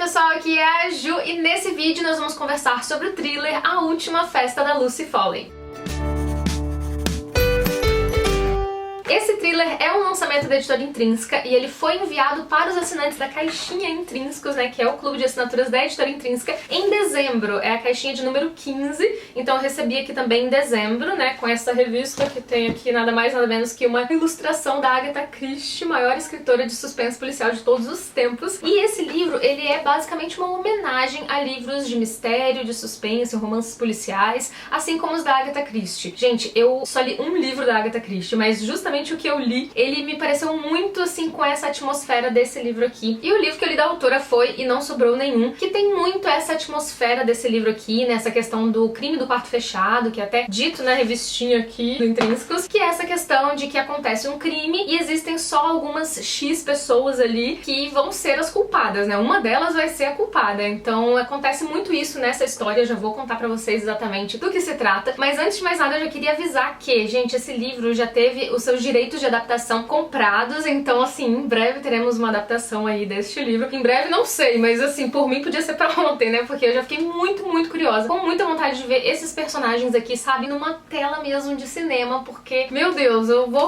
pessoal, aqui é a Ju e nesse vídeo nós vamos conversar sobre o thriller A Última Festa da Lucy Foley. Esse thriller é um lançamento da editora Intrínseca e ele foi enviado para os assinantes da Caixinha Intrínsecos, né, que é o clube de assinaturas da editora Intrínseca, em dezembro. É a caixinha de número 15, então eu recebi aqui também em dezembro, né, com essa revista que tem aqui nada mais nada menos que uma ilustração da Agatha Christie, maior escritora de suspense policial de todos os tempos. E esse livro, ele é basicamente uma homenagem a livros de mistério, de suspense, romances policiais, assim como os da Agatha Christie. Gente, eu só li um livro da Agatha Christie, mas justamente o que eu li, ele me pareceu muito assim com essa atmosfera desse livro aqui. E o livro que eu li da autora foi E Não Sobrou Nenhum, que tem muito essa atmosfera desse livro aqui, né, essa questão do crime do quarto fechado, que é até dito na revistinha aqui do Intrínsecos, que é essa questão de que acontece um crime e existem só algumas X pessoas ali que vão ser as culpadas, né, uma delas vai ser a culpada. Então acontece muito isso nessa história, eu já vou contar pra vocês exatamente do que se trata, mas antes de mais nada eu já queria avisar que, gente, esse livro já teve os seus direitos de adaptação comprados, então assim, em breve teremos uma adaptação aí deste livro. Em breve não sei, mas assim, por mim podia ser pra ontem, né, porque eu já fiquei muito curiosa, com muita vontade de ver esses personagens aqui, sabe, numa tela mesmo de cinema, porque, meu Deus,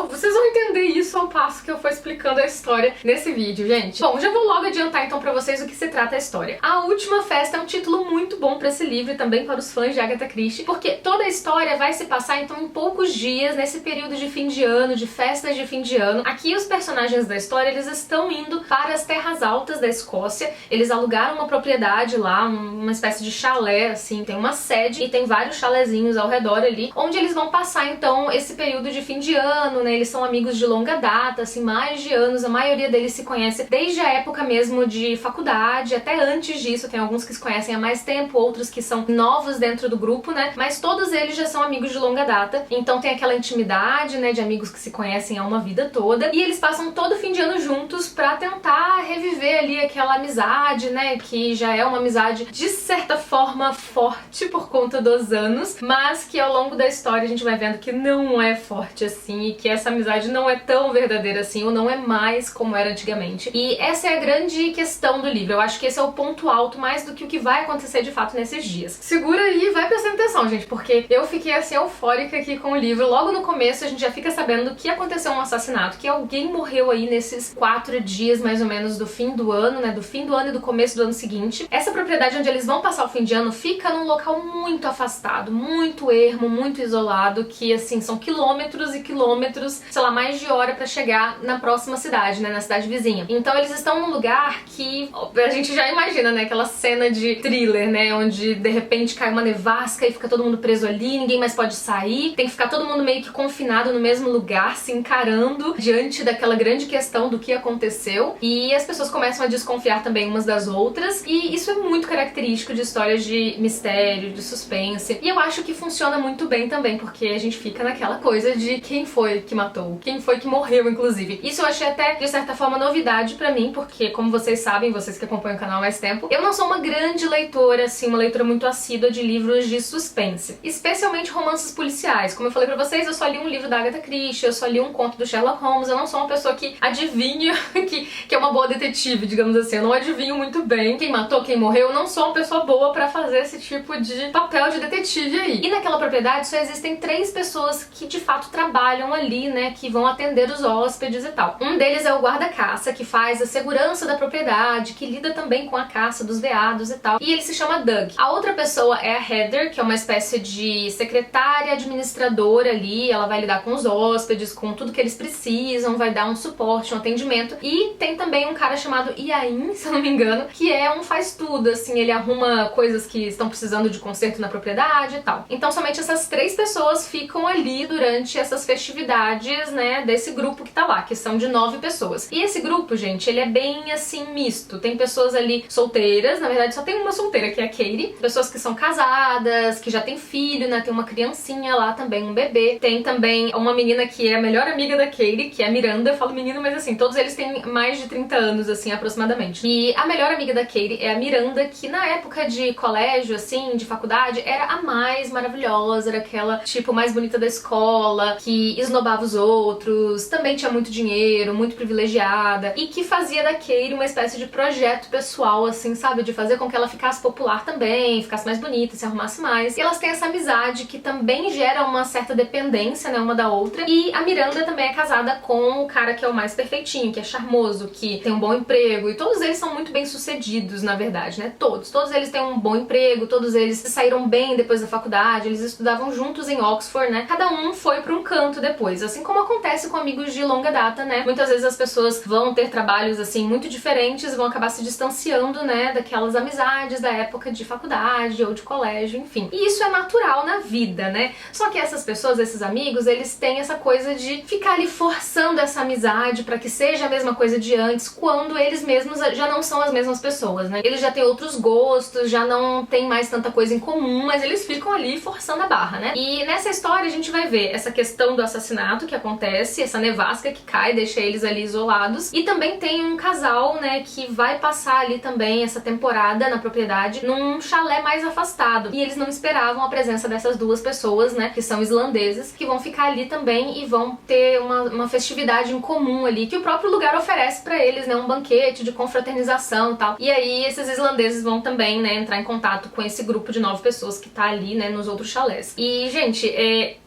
vocês vão entender isso ao passo que eu for explicando a história nesse vídeo, gente. Bom, já vou logo adiantar então pra vocês o que se trata a história. A Última Festa é um título muito bom pra esse livro e também para os fãs de Agatha Christie, porque toda a história vai se passar então em poucos dias, nesse período de fim de ano, de festas de fim de ano. Aqui os personagens da história, eles estão indo para as terras altas da Escócia, eles alugaram uma propriedade lá, uma espécie de chalé, assim, tem uma sede e tem vários chalezinhos ao redor ali, onde eles vão passar então esse período de fim de ano, né, eles são amigos de longa data, assim, mais de anos, a maioria deles se conhece desde a época mesmo de faculdade, até antes disso, tem alguns que se conhecem há mais tempo, outros que são novos dentro do grupo, né, mas todos eles já são amigos de longa data, então tem aquela intimidade, né, de amigos que se conhecem há uma vida toda, e eles passam todo fim de ano juntos pra tentar reviver ali aquela amizade, né, que já é uma amizade de certa forma forte por conta dos anos, mas que ao longo da história a gente vai vendo que não é forte assim, e que essa amizade não é tão verdadeira assim, ou não é mais como era antigamente. E essa é a grande questão do livro, eu acho que esse é o ponto alto mais do que o que vai acontecer de fato nesses dias. Segura aí e vai prestando atenção, gente, porque eu fiquei assim eufórica aqui com o livro. Logo no começo a gente já fica sabendo que aconteceu um assassinato, que alguém morreu aí nesses 4 dias mais ou menos do fim do ano, né, do fim do ano e do começo do ano seguinte. Essa propriedade onde eles vão passar o fim de ano fica num local muito afastado, muito ermo, muito isolado, que assim, são quilômetros e quilômetros, sei lá, mais de hora pra chegar na próxima cidade, né, na cidade vizinha. Então eles estão num lugar que a gente já imagina, né, aquela cena de thriller, né, onde de repente cai uma nevasca e fica todo mundo preso ali, ninguém mais pode sair, tem que ficar todo mundo meio que confinado no mesmo lugar, se encarando diante daquela grande questão do que aconteceu, e as pessoas começam a desconfiar também umas das outras, e isso é muito característico de histórias de mistério, de suspense, e eu acho que funciona muito bem também, porque a gente fica naquela coisa de quem foi que matou, quem foi que morreu, inclusive. Isso eu achei até, de certa forma, novidade pra mim, porque, como vocês sabem, vocês que acompanham o canal há mais tempo, eu não sou uma grande leitora, assim, uma leitora muito assídua de livros de suspense, especialmente romances policiais. Como eu falei pra vocês, eu só li um livro da Agatha Christie, eu só li um conto do Sherlock Holmes, eu não sou uma pessoa que adivinha que é uma boa detetive, digamos assim, eu não adivinho muito bem quem matou, quem morreu, eu não sou uma pessoa boa pra fazer esse tipo de papel de detetive aí. E naquela propriedade só existem 3 pessoas que de fato trabalham ali, né, que vão atender os hóspedes e tal. Um deles é o guarda-caça, que faz a segurança da propriedade, que lida também com a caça dos veados e tal, e ele se chama Doug. A outra pessoa é a Heather, que é uma espécie de secretária administradora ali, ela vai lidar com os hóspedes, com tudo que eles precisam, vai dar um suporte, um atendimento. E tem também um cara chamado Iain, se eu não me engano, que é um faz-tudo, assim, ele arruma coisas que estão precisando de conserto na propriedade e tal. Então somente essas 3 pessoas ficam ali durante essas festividades, né, desse grupo que tá lá, que são de 9 pessoas. E esse grupo, gente, ele é bem, assim, misto. Tem pessoas ali solteiras, na verdade só tem uma solteira, que é a Katie, pessoas que são casadas, que já tem filho, né, tem uma criancinha lá também, um bebê. Tem também uma menina que é a melhor amiga da Katie, que é a Miranda. Eu falo menina, mas assim, todos eles têm mais de 30 anos, assim, aproximadamente. E a melhor amiga da Katie é a Miranda, que na época de colégio, assim, de faculdade, era a mais maravilhosa, era aquela, tipo, mais bonita da escola, que esnobava os outros, também tinha muito dinheiro, muito privilegiada, e que fazia da Katie uma espécie de projeto pessoal, assim, sabe? De fazer com que ela ficasse popular também, ficasse mais bonita, se arrumasse mais. E elas têm essa amizade que também gera uma certa dependência, né, uma da outra. E a Miranda também é casada com o cara que é o mais perfeitinho, que é charmoso, que tem um bom emprego, e todos eles são muito bem sucedidos, na verdade, né? Todos eles têm um bom emprego, todos eles saíram bem depois da faculdade, eles estudavam juntos em Oxford, né? Cada um foi pra um canto depois, assim como acontece com amigos de longa data, né? Muitas vezes as pessoas vão ter trabalhos, assim, muito diferentes, vão acabar se distanciando, né, daquelas amizades da época de faculdade ou de colégio, enfim. E isso é natural na vida, né? Só que essas pessoas, esses amigos, eles têm essa coisa de ficar ali forçando essa amizade pra que seja a mesma coisa de antes, quando eles mesmos já não são as mesmas pessoas, né? Eles já têm outros gostos, já não tem mais tanta coisa em comum, mas eles ficam ali forçando a barra, né? E nessa história a gente vai ver essa questão do assassinato que acontece, essa nevasca que cai, deixa eles ali isolados, e também tem um casal, né, que vai passar ali também essa temporada na propriedade num chalé mais afastado, e eles não esperavam a presença dessas duas pessoas, né, que são islandeses, que vão ficar ali também e vão ter uma festividade em comum ali, que o próprio lugar oferece pra eles, né, um banquete de confraternização e tal. E aí esses islandeses vão também, né, entrar em contato com esse grupo de 9 pessoas que tá ali, né, nos outros chalés. E, gente,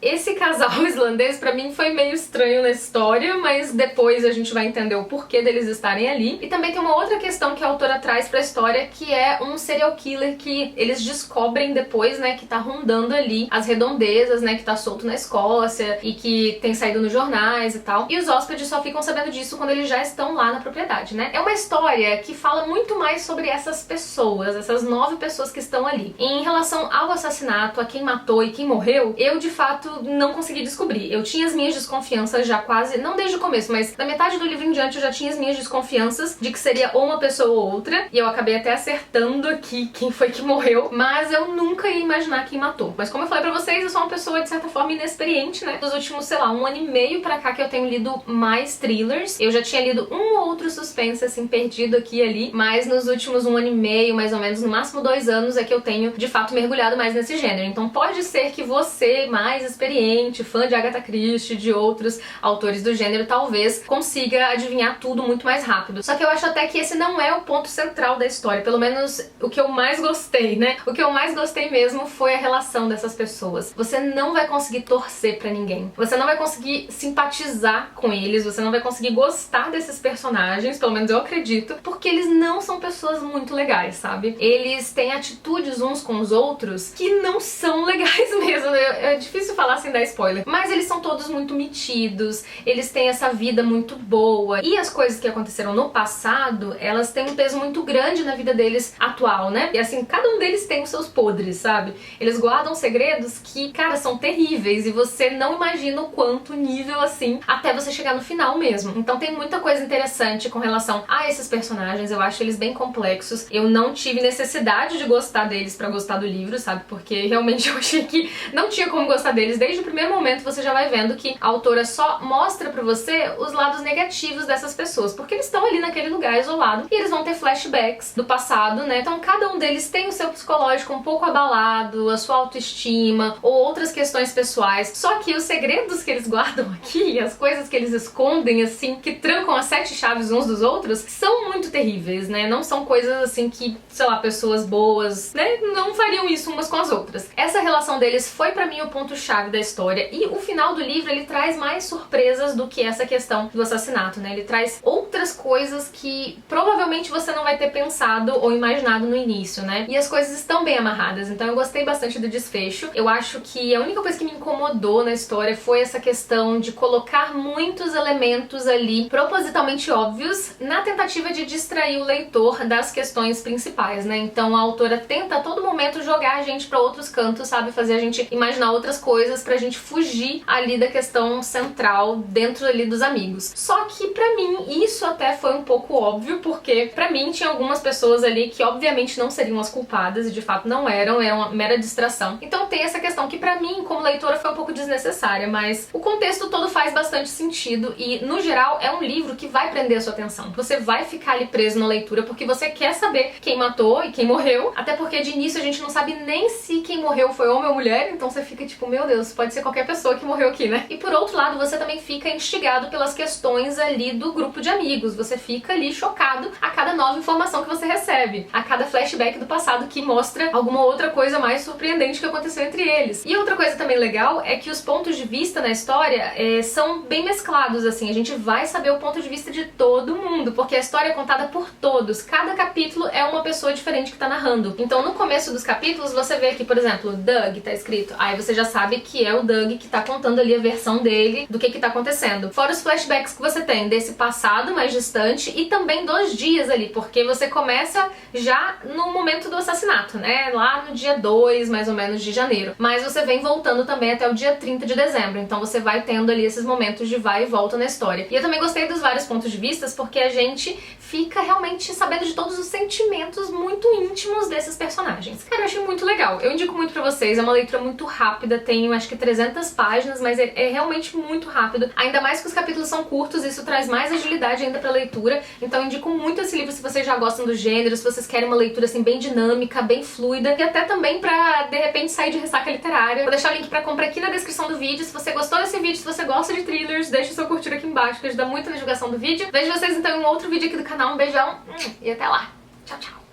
esse casal islandês pra mim foi meio estranho na história, mas depois a gente vai entender o porquê deles estarem ali. E também tem uma outra questão que a autora traz pra história, que é um serial killer que eles descobrem depois, né, que tá rondando ali as redondezas, né, que tá solto na Escócia e que tem saído nos jornais e tal. E os hóspedes só ficam sabendo disso quando eles já estão lá na propriedade, né? É uma história que fala muito mais sobre essas pessoas, essas 9 pessoas que estão ali. Em relação ao assassinato, a quem matou e quem morreu, eu de fato não consegui descobrir. Eu tinha as minhas desconfianças já quase, não desde o começo, mas da metade do livro em diante eu já tinha as minhas desconfianças de que seria ou uma pessoa ou outra, e eu acabei até acertando aqui quem foi que morreu, mas eu nunca ia imaginar quem matou. Mas como eu falei pra vocês, eu sou uma pessoa de certa forma inexperiente, né? Dos últimos, sei lá, 1 ano e meio pra cá que eu tenho lido mais thrillers. Eu já tinha lido um ou outro suspense, assim, perdido aqui e ali, mas nos últimos 1 ano e meio, mais ou menos, no máximo 2 anos, é que eu tenho, de fato, mergulhado mais nesse gênero. Então pode ser que você, mais experiente, fã de Agatha Christie, de outros autores do gênero, talvez consiga adivinhar tudo muito mais rápido. Só que eu acho até que esse não é o ponto central da história, pelo menos o que eu mais gostei, né? O que eu mais gostei mesmo foi a relação dessas pessoas. Você não vai conseguir torcer pra ninguém. Você não vai conseguir simpatizar com eles, você não vai conseguir gostar desses personagens, pelo menos eu acredito, porque eles não são pessoas muito legais, sabe? Eles têm atitudes uns com os outros que não são legais mesmo. É difícil falar sem dar spoiler, mas eles são todos muito metidos, eles têm essa vida muito boa, e as coisas que aconteceram no passado, elas têm um peso muito grande na vida deles atual, né? E assim, cada um deles tem os seus podres, sabe? Eles guardam segredos que, cara, são terríveis, e você não imagina o quanto nível assim, até você chegar no final mesmo. Então tem muita coisa interessante com relação a esses personagens, eu acho eles bem complexos. Eu não tive necessidade de gostar deles pra gostar do livro, sabe? Porque realmente eu achei que não tinha como gostar deles. Desde o primeiro momento você já vai vendo que a autora só mostra pra você os lados negativos dessas pessoas, porque eles estão ali naquele lugar isolado e eles vão ter flashbacks do passado, né? Então cada um deles tem o seu psicológico um pouco abalado, a sua autoestima ou outras questões pessoais. Só que os segredos que eles guardam aqui, as coisas que eles escondem, assim, que trancam as 7 chaves uns dos outros, são muito terríveis, né? Não são coisas assim que, sei lá, pessoas boas, né, não fariam isso umas com as outras. Essa relação deles foi pra mim o ponto-chave da história, e o final do livro ele traz mais surpresas do que essa questão do assassinato, né? Ele traz outras coisas que provavelmente você não vai ter pensado ou imaginado no início, né? E as coisas estão bem amarradas, então eu gostei bastante do desfecho. Eu acho que a única coisa que me incomodou na história foi essa questão de colocar muitos elementos ali propositalmente óbvios na tentativa de distrair o leitor das questões principais, né? Então a autora tenta a todo momento jogar a gente pra outros cantos, sabe? Fazer a gente imaginar outras coisas pra gente fugir ali da questão central dentro ali dos amigos. Só que pra mim isso até foi um pouco óbvio, porque pra mim tinha algumas pessoas ali que obviamente não seriam as culpadas, e de fato não eram, era uma mera distração. Então tem essa questão que pra mim, como leitora, foi um pouco desnecessária, mas o contexto todo faz bastante sentido e, no geral, é um livro que vai prender a sua atenção. Você vai ficar ali preso na leitura porque você quer saber quem matou e quem morreu, até porque de início a gente não sabe nem se quem morreu foi homem ou mulher, então você fica tipo, meu Deus, pode ser qualquer pessoa que morreu aqui, né? E por outro lado, você também fica instigado pelas questões ali do grupo de amigos, você fica ali chocado a cada nova informação que você recebe, a cada flashback do passado que mostra alguma outra coisa mais surpreendente que aconteceu entre eles. E outra coisa também legal é que os pontos de vista na história são bem mesclados, assim, a gente vai saber o ponto de vista de todo mundo, porque a história é contada por todos, cada capítulo é uma pessoa diferente que tá narrando. Então no começo dos capítulos você vê aqui, por exemplo, Doug tá escrito, aí você já sabe que é o Doug que tá contando ali a versão dele do que tá acontecendo. Fora os flashbacks que você tem desse passado mais distante e também dos dias ali, porque você começa já no momento do assassinato, né, lá no dia 2, mais ou menos, de janeiro. Mas você vem voltando também até o dia 30 de dezembro, então você vai tendo ali esses momentos de vai e volta na história. E eu também gostei dos vários pontos de vista porque a gente fica realmente sabendo de todos os sentimentos muito íntimos desses personagens. Cara, eu achei muito legal. Eu indico muito pra vocês, é uma leitura muito rápida, tem acho que 300 páginas, mas é realmente muito rápido. Ainda mais que os capítulos são curtos, isso traz mais agilidade ainda pra leitura, então eu indico muito esse livro se vocês já gostam do gênero, se vocês querem uma leitura assim bem dinâmica, bem fluida, e até também pra, de repente, sair de ressaca literária. Vou deixar o link pra compra aqui na descrição do vídeo. Se você gostou desse vídeo, se você gosta de thrillers, deixa o seu curtir aqui embaixo, que ajuda muito na divulgação do vídeo. Vejo vocês então em um outro vídeo aqui do canal. Um beijão e até lá. Tchau, tchau.